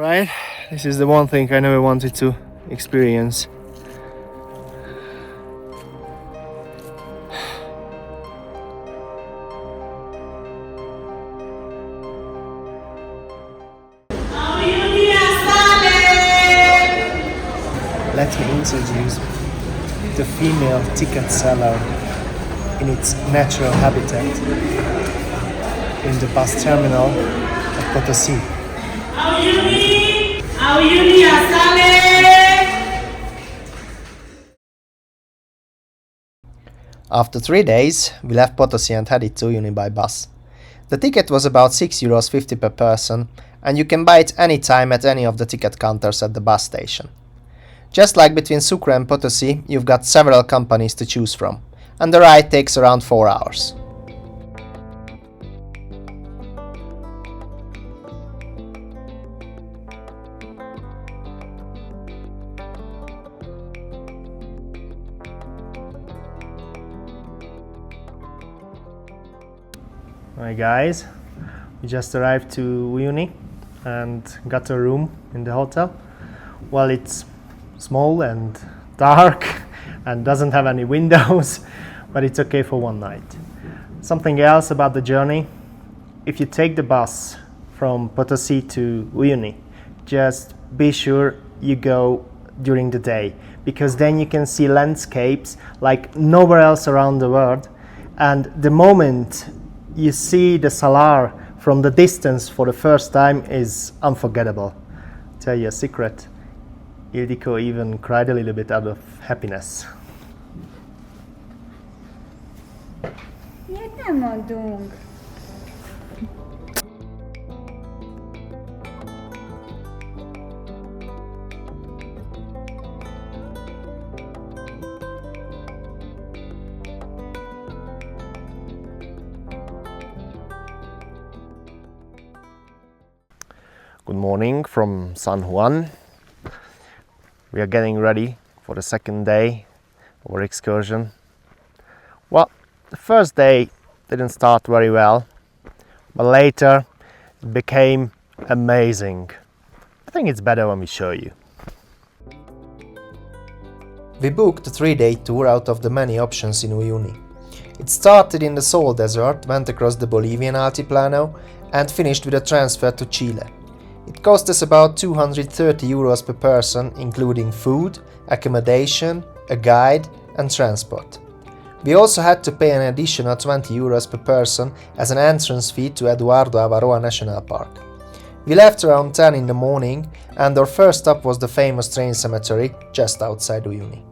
Right? This is the one thing I never wanted to experience. Let me introduce the female ticket seller in its natural habitat in the bus terminal of Potosí. Uyuni After 3 days, we left Potosí and headed to Uyuni by bus. The ticket was about €6.50 per person, and you can buy it anytime at any of the ticket counters at the bus station. Just like between Sucre and Potosí, you've got several companies to choose from, and the ride takes around 4 hours. Hi guys, we just arrived to Uyuni and got a room in the hotel. Well, it's small and dark and doesn't have any windows, but it's okay for one night. Something else about the journey: if you take the bus from Potosí to Uyuni, just be sure you go during the day, because then you can see landscapes like nowhere else around the world, and the moment you see the Salar from the distance for the first time is unforgettable. I'll tell you a secret, Ildiko even cried a little bit out of happiness. Ilyet nem mondunk. Good morning from San Juan. We are getting ready for the second day of our excursion. Well, the first day didn't start very well, but later it became amazing. I think it's better when we show you. We booked a 3-day tour out of the many options in Uyuni. It started in the Salt Desert, went across the Bolivian Altiplano and finished with a transfer to Chile. It cost us about €230 per person, including food, accommodation, a guide and transport. We also had to pay an additional €20 per person as an entrance fee to Eduardo Avaroa National Park. We left around 10 in the morning and our first stop was the famous train cemetery just outside Uyuni.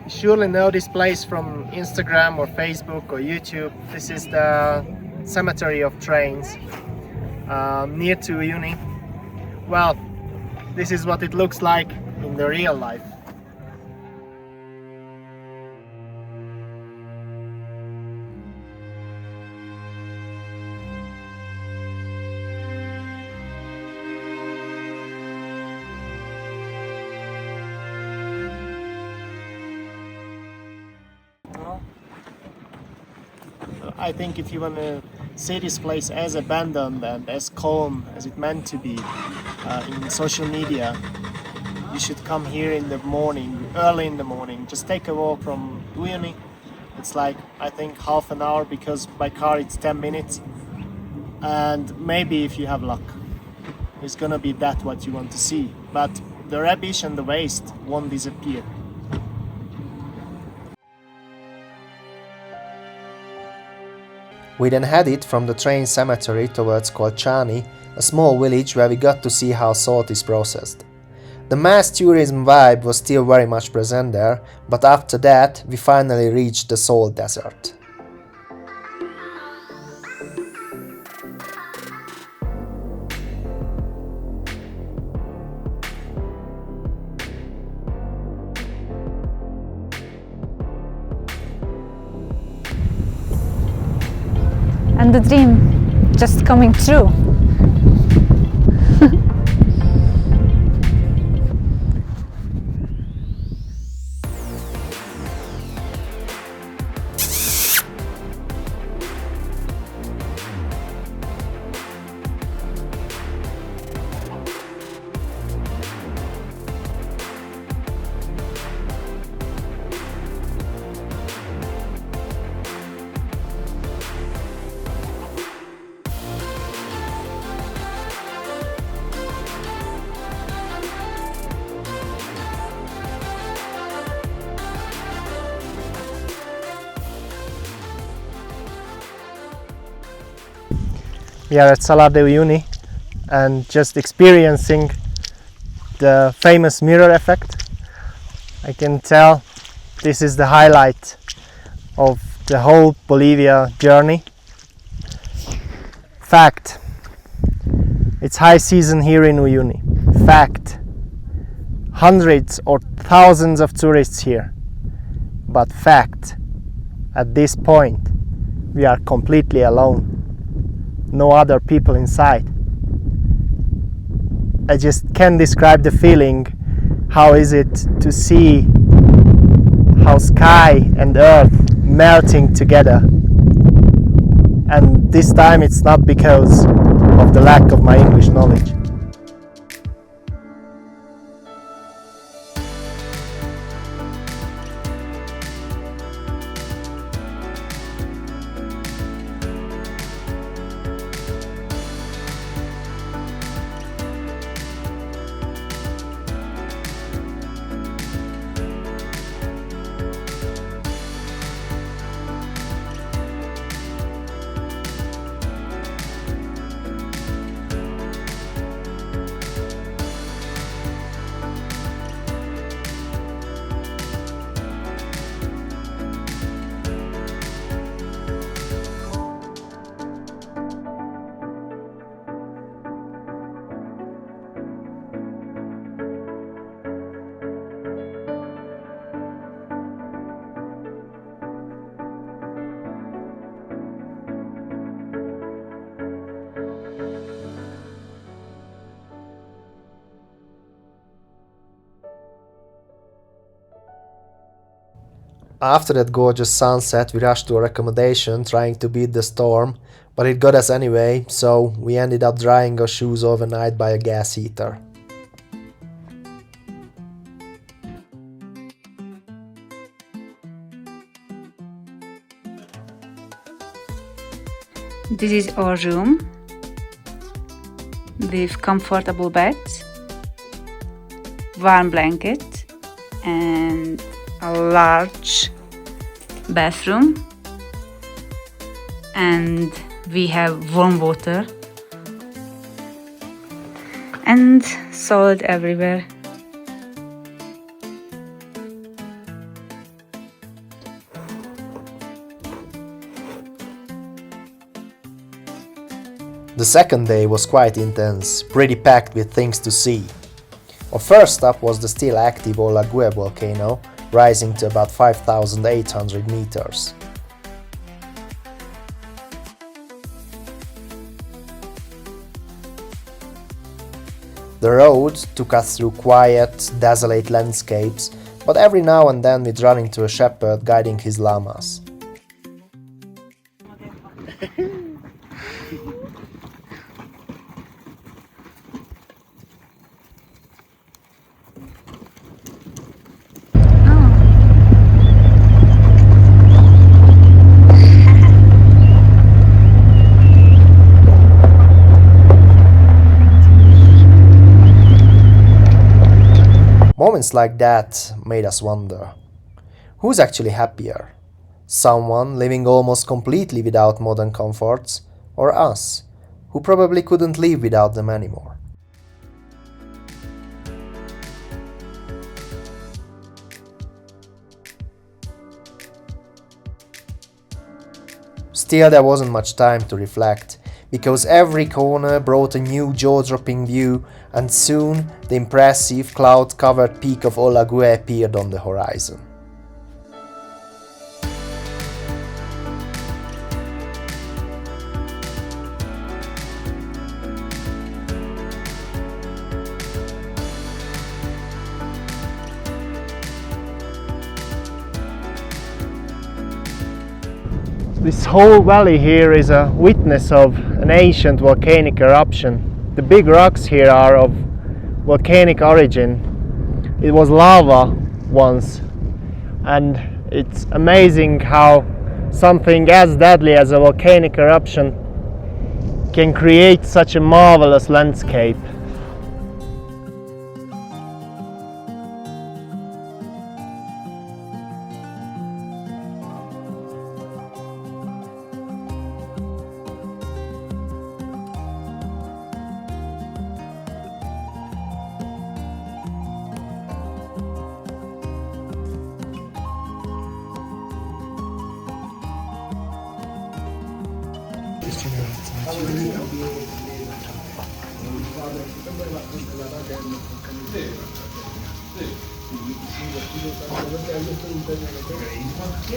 You surely know this place from Instagram or Facebook or YouTube. This is the cemetery of trains near to Uyuni. Well, this is what it looks like in the real life. I think if you want to see this place as abandoned and as calm as it meant to be in social media, you should come here in the morning, early in the morning. Just take a walk from Uyuni. It's like, I think, half an hour, because by car it's 10 minutes. And maybe if you have luck, it's gonna be that what you want to see. But the rubbish and the waste won't disappear. We then headed from the train cemetery towards Colchani, a small village where we got to see how salt is processed. The mass tourism vibe was still very much present there, but after that we finally reached the Salt Desert. And the dream just coming true. We are at Salar de Uyuni and just experiencing the famous mirror effect. I can tell this is the highlight of the whole Bolivia journey. Fact, it's high season here in Uyuni. Fact, hundreds or thousands of tourists here. But fact, at this point, we are completely alone. No other people inside. I just can't describe the feeling. How is it to see how sky and earth melting together? And this time it's not because of the lack of my English knowledge. After that gorgeous sunset, we rushed to our accommodation trying to beat the storm, but it got us anyway, so we ended up drying our shoes overnight by a gas heater. This is our room with comfortable beds, warm blanket, and a large bathroom, and we have warm water and salt everywhere. The second day was quite intense, pretty packed with things to see. Our first stop was the still active Lagoon volcano, rising to about 5,800 meters. The road took us through quiet, desolate landscapes, but every now and then we'd run into a shepherd guiding his llamas. Moments like that made us wonder, who's actually happier? Someone living almost completely without modern comforts, or us, who probably couldn't live without them anymore? Still, there wasn't much time to reflect, because every corner brought a new jaw-dropping view, and soon the impressive cloud-covered peak of Olague appeared on the horizon. This whole valley here is a witness of an ancient volcanic eruption. The big rocks here are of volcanic origin. It was lava once, and it's amazing how something as deadly as a volcanic eruption can create such a marvelous landscape.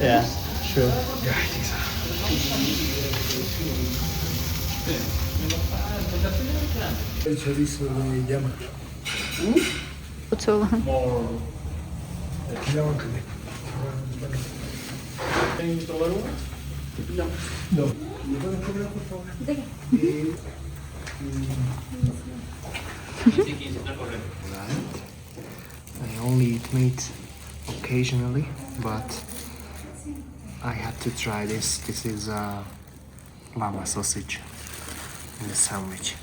Yeah, sure. El chorizo de llama. So, Llama No. ¿Me puedes comer, por favor? I only eat meat occasionally, but I had to try this. This is llama sausage in a sandwich.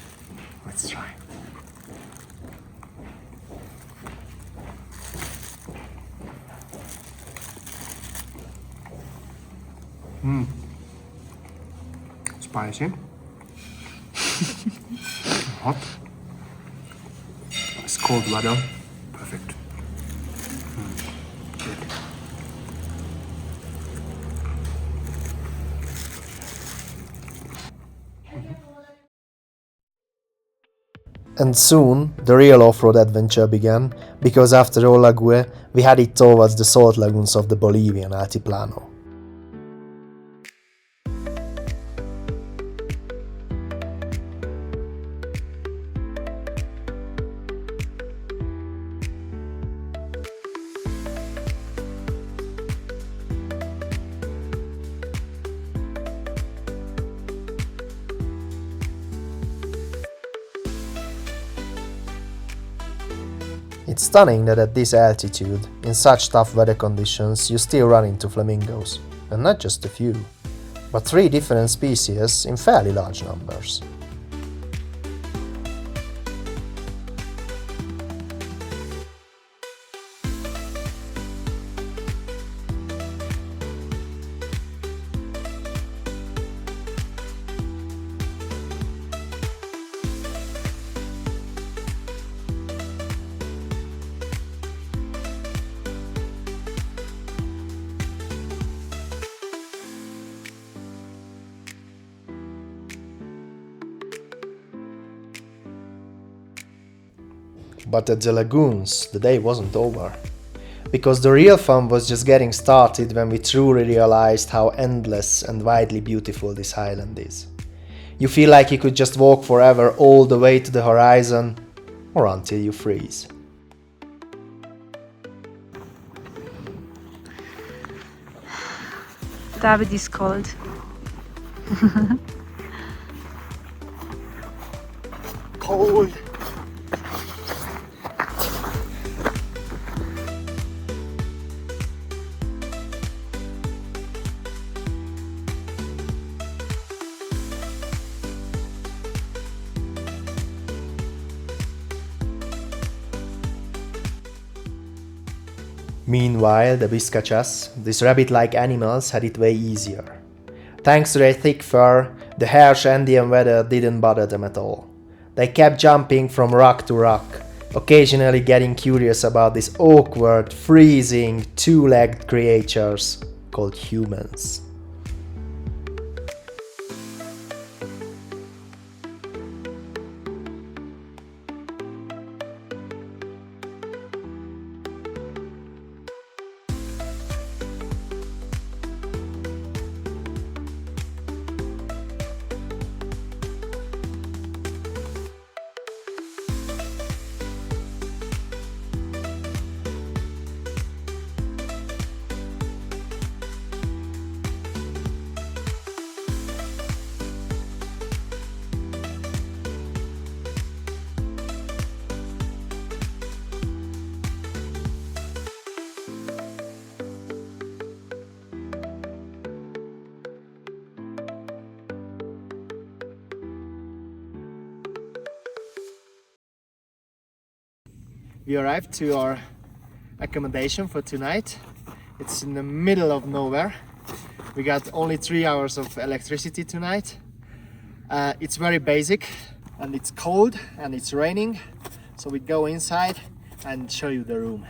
Let's try. Spicy. Hot. It's cold weather. Perfect. Good. And soon, the real off-road adventure began, because after Olague, we headed towards the salt lagoons of the Bolivian Altiplano. It's stunning that at this altitude, in such tough weather conditions, you still run into flamingos, and not just a few, but 3 different species in fairly large numbers. But at the lagoons, the day wasn't over. Because the real fun was just getting started when we truly realized how endless and widely beautiful this island is. You feel like you could just walk forever all the way to the horizon, or until you freeze. David is cold. Cold! Meanwhile, the biscachas, these rabbit-like animals, had it way easier. Thanks to their thick fur, the harsh Andean weather didn't bother them at all. They kept jumping from rock to rock, occasionally getting curious about these awkward, freezing, 2-legged creatures called humans. We arrived to our accommodation for tonight. It's in the middle of nowhere. We got only 3 hours of electricity tonight. It's very basic and it's cold and it's raining. So we go inside and show you the room.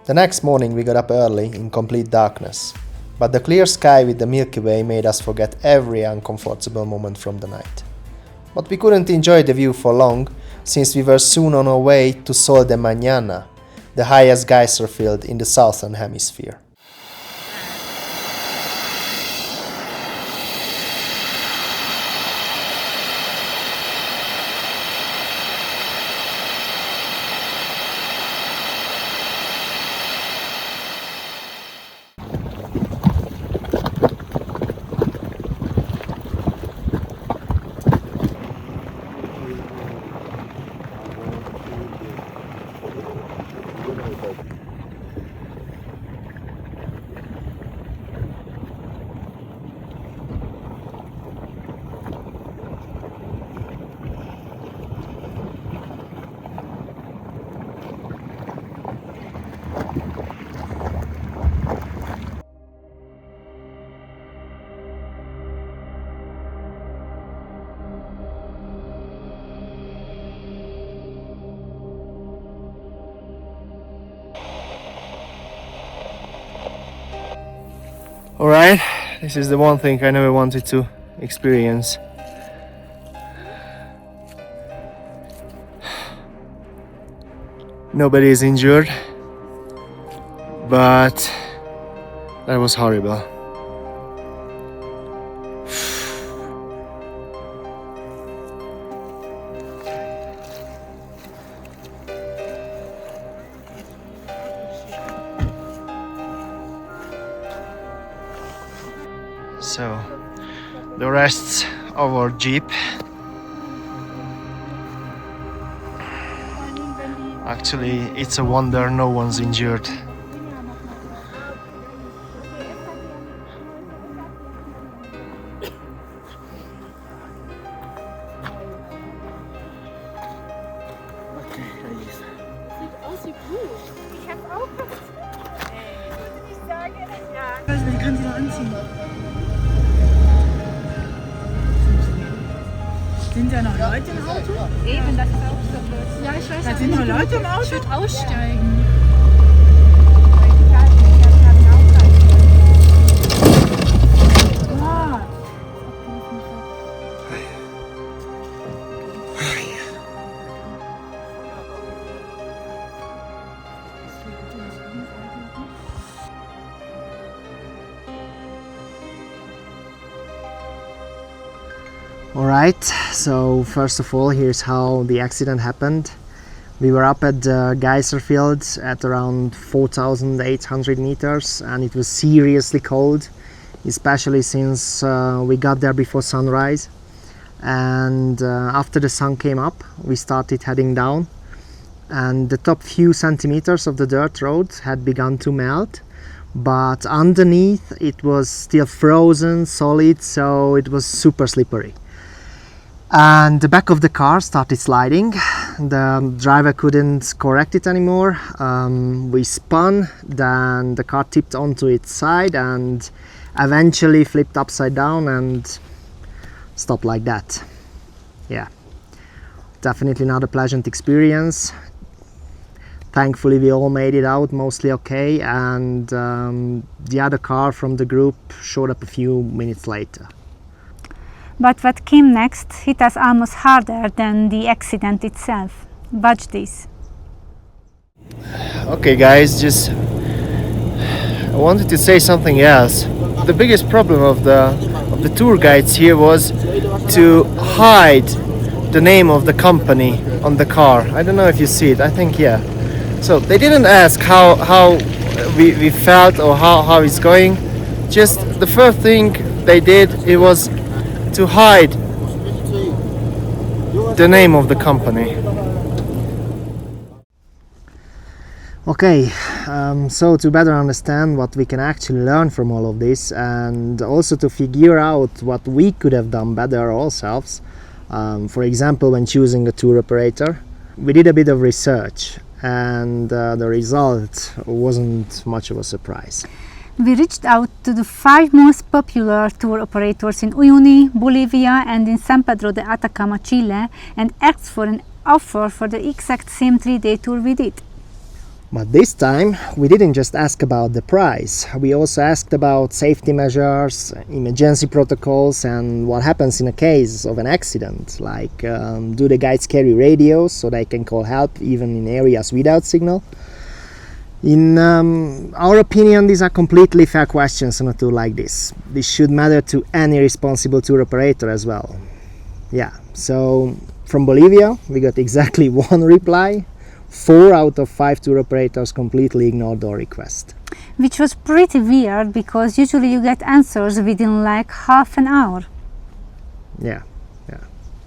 The next morning we got up early in complete darkness, but the clear sky with the Milky Way made us forget every uncomfortable moment from the night. But we couldn't enjoy the view for long, since we were soon on our way to Sol de Mañana, the highest geyser field in the southern hemisphere. Alright, this is the one thing I never wanted to experience. Nobody is injured, but that was horrible. So, the rest of our jeep. Actually, it's a wonder no one's injured. Man kann sie doch anziehen. Sind da noch Leute im Auto? Eben, das ist auch so blöd. Ja, ich weiß. Da sind noch Leute im Auto? Ich würde aussteigen. Ah. Alright, so first of all, here's how the accident happened. We were up at the geyser field at around 4,800 meters and it was seriously cold, especially since we got there before sunrise. And after the sun came up, we started heading down and the top few centimeters of the dirt road had begun to melt, but underneath it was still frozen solid, so it was super slippery. And the back of the car started sliding. The driver couldn't correct it anymore. We spun, then the car tipped onto its side and eventually flipped upside down and stopped like that. Yeah, definitely not a pleasant experience. Thankfully we all made it out mostly okay, and the other car from the group showed up a few minutes later. But what came next hit us almost harder than the accident itself. Watch this. Okay guys, I wanted to say something else. The biggest problem of the tour guides here was to hide the name of the company on the car. I don't know if you see it, I think yeah. So they didn't ask how we felt or how it's going. Just the first thing they did, it was to hide the name of the company. Okay, so to better understand what we can actually learn from all of this, and also to figure out what we could have done better ourselves, for example when choosing a tour operator, we did a bit of research, and the result wasn't much of a surprise. We reached out to the 5 most popular tour operators in Uyuni, Bolivia and in San Pedro de Atacama, Chile, and asked for an offer for the exact same 3-day tour we did. But this time we didn't just ask about the price, we also asked about safety measures, emergency protocols, and what happens in a case of an accident, like do the guides carry radios so they can call help even in areas without signal. In our opinion, these are completely fair questions on a tour like this. This should matter to any responsible tour operator as well. Yeah, so from Bolivia we got exactly one reply. 4 out of 5 tour operators completely ignored our request. Which was pretty weird because usually you get answers within like half an hour. Yeah.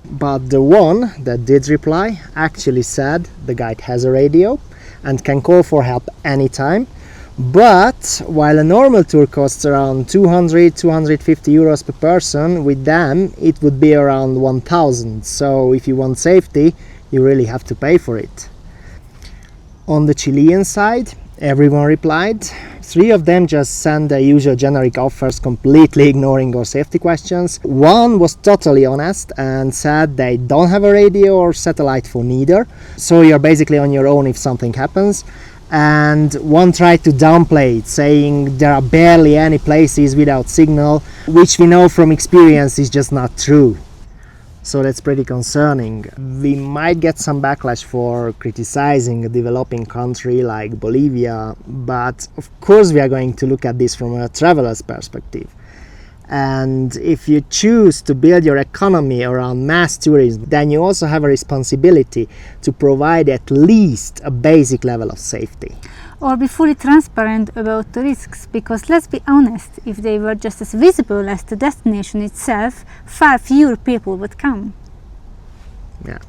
But the one that did reply actually said the guide has a radio and can call for help anytime. But while a normal tour costs around 200-250 euros per person, with them it would be around 1000. So if you want safety, you really have to pay for it. On the Chilean side, everyone replied. 3 of them just sent their usual generic offers, completely ignoring our safety questions. One was totally honest and said they don't have a radio or satellite phone either, so you're basically on your own if something happens. And one tried to downplay it, saying there are barely any places without signal, which we know from experience is just not true. So that's pretty concerning. We might get some backlash for criticizing a developing country like Bolivia, but of course we are going to look at this from a traveler's perspective. And if you choose to build your economy around mass tourism, then you also have a responsibility to provide at least a basic level of safety. Or be fully transparent about the risks, because let's be honest, if they were just as visible as the destination itself, far fewer people would come. Yeah.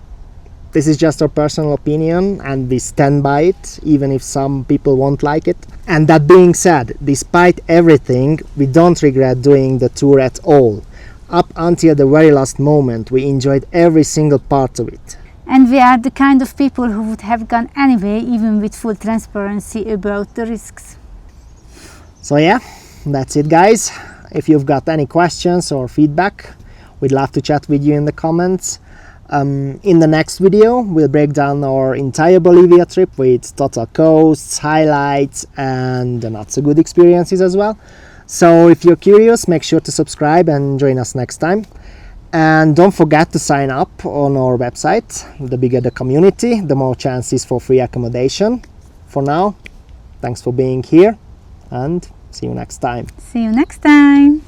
This is just our personal opinion and we stand by it, even if some people won't like it. And that being said, despite everything, we don't regret doing the tour at all. Up until the very last moment, we enjoyed every single part of it. And we are the kind of people who would have gone anyway, even with full transparency about the risks. So yeah, that's it guys. If you've got any questions or feedback, we'd love to chat with you in the comments. In the next video, we'll break down our entire Bolivia trip with total costs, highlights, and the not so good experiences as well. So if you're curious, make sure to subscribe and join us next time. And don't forget to sign up on our website. The bigger the community, the more chances for free accommodation. For now, thanks for being here and see you next time. See you next time.